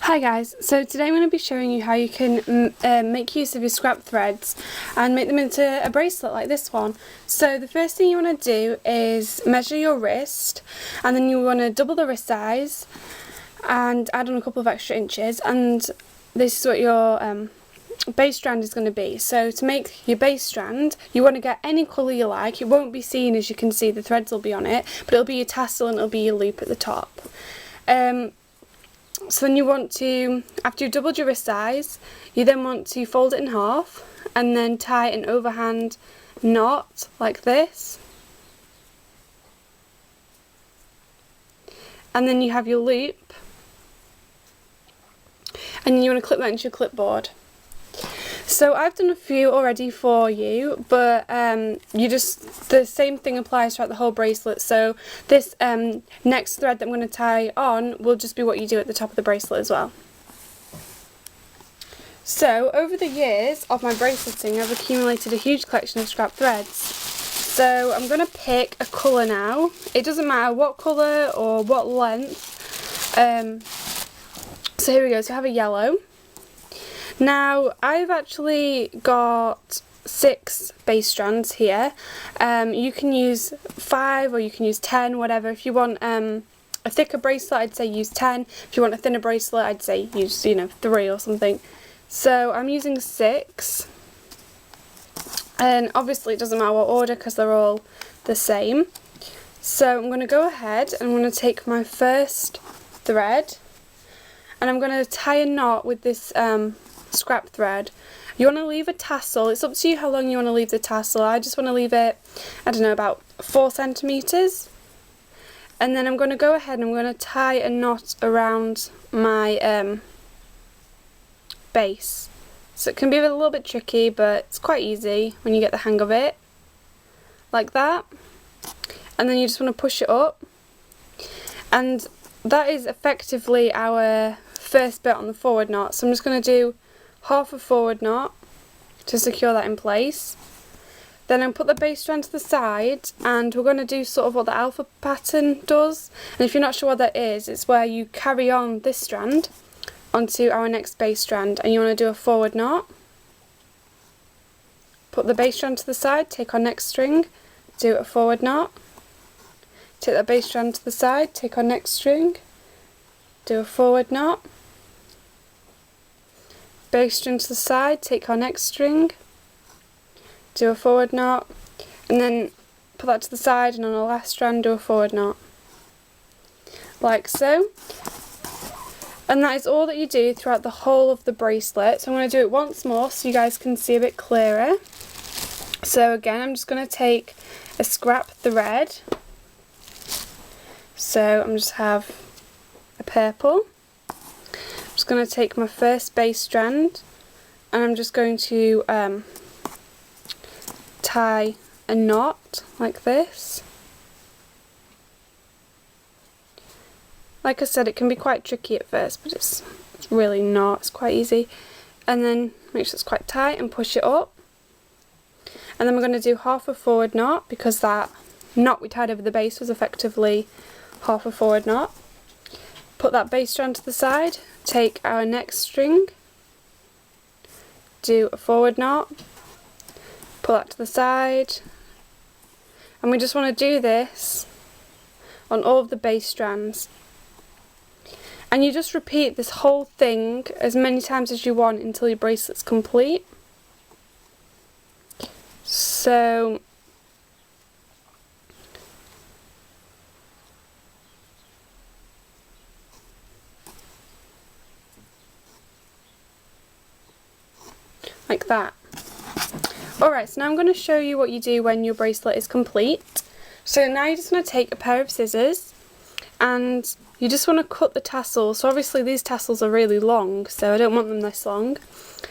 Hi guys, so today I'm going to be showing you how you can make use of your scrap threads and make them into a bracelet like this one. So the first thing you want to do is measure your wrist, and then you want to double the wrist size and add on a couple of extra inches, and this is what your base strand is going to be. So to make your base strand, you want to get any colour you like. It won't be seen, as you can see, the threads will be on it, but it'll be your tassel and it'll be your loop at the top. So then you want to, after you've doubled your wrist size, you then want to fold it in half and then tie an overhand knot like this. And then you have your loop, and then you want to clip that into your clipboard. So I've done a few already for you, but the same thing applies throughout the whole bracelet. So this next thread that I'm going to tie on will just be what you do at the top of the bracelet as well. So over the years of my braceleting, I've accumulated a huge collection of scrap threads. So I'm going to pick a colour now. It doesn't matter what colour or what length. So here we go. So I have a yellow. Now, I've actually got 6 base strands here. You can use 5 or you can use 10, whatever. If you want a thicker bracelet, I'd say use 10. If you want a thinner bracelet, I'd say use, 3 or something. So I'm using 6. And obviously it doesn't matter what order because they're all the same. So I'm going to go ahead and I'm going to take my first thread and I'm going to tie a knot with this scrap thread. You want to leave a tassel. It's up to you how long you want to leave the tassel. I just want to leave it, I don't know, about 4 centimeters. And then I'm going to go ahead and I'm going to tie a knot around my base. So it can be a little bit tricky, but it's quite easy when you get the hang of it. Like that. And then you just want to push it up. And that is effectively our first bit on the forward knot. So I'm just going to do half a forward knot to secure that in place. Then I'll put the base strand to the side, and we're going to do sort of what the alpha pattern does. And if you're not sure what that is, it's where you carry on this strand onto our next base strand, and you want to do a forward knot. Put the base strand to the side, take our next string, do a forward knot. Take that base strand to the side, take our next string, do a forward knot. Base string to the side, take our next string, do a forward knot, and then put that to the side, and on our last strand do a forward knot. Like so. And that is all that you do throughout the whole of the bracelet. So I'm going to do it once more so you guys can see a bit clearer. So again, I'm just going to take a scrap thread. So I'm just have a purple. I'm just going to take my first base strand and I'm just going to tie a knot like this. Like I said, it can be quite tricky at first, but it's really not. It's quite easy. And then make sure it's quite tight and push it up. And then we're going to do half a forward knot because that knot we tied over the base was effectively half a forward knot. Put that base strand to the side, take our next string, do a forward knot, pull that to the side, and we just want to do this on all of the base strands. And you just repeat this whole thing as many times as you want until your bracelet's complete. So like that. Alright, so now I'm going to show you what you do when your bracelet is complete. So now you're just going to take a pair of scissors and you just want to cut the tassels. So obviously these tassels are really long, so I don't want them this long.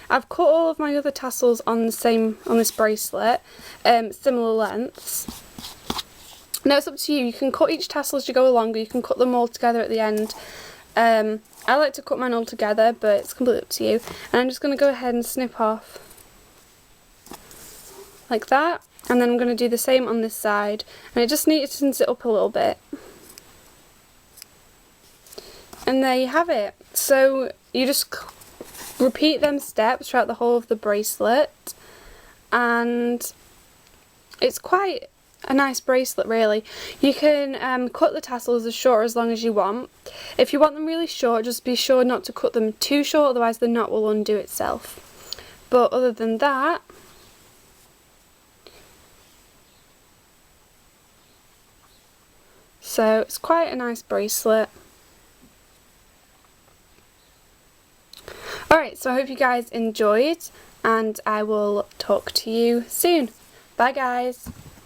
I've cut all of my other tassels on this bracelet, similar lengths. Now it's up to you. You can cut each tassel as you go along, or you can cut them all together at the end. I like to cut mine all together, but it's completely up to you. And I'm just going to go ahead and snip off like that, and then I'm going to do the same on this side, and it just neatens it up a little bit. And there you have it. So you just repeat them steps throughout the whole of the bracelet, and it's quite a nice bracelet really. You can cut the tassels as short or as long as you want. If you want them really short, just be sure not to cut them too short, otherwise the knot will undo itself. But other than that, so it's quite a nice bracelet. Alright, so I hope you guys enjoyed, and I will talk to you soon. Bye guys!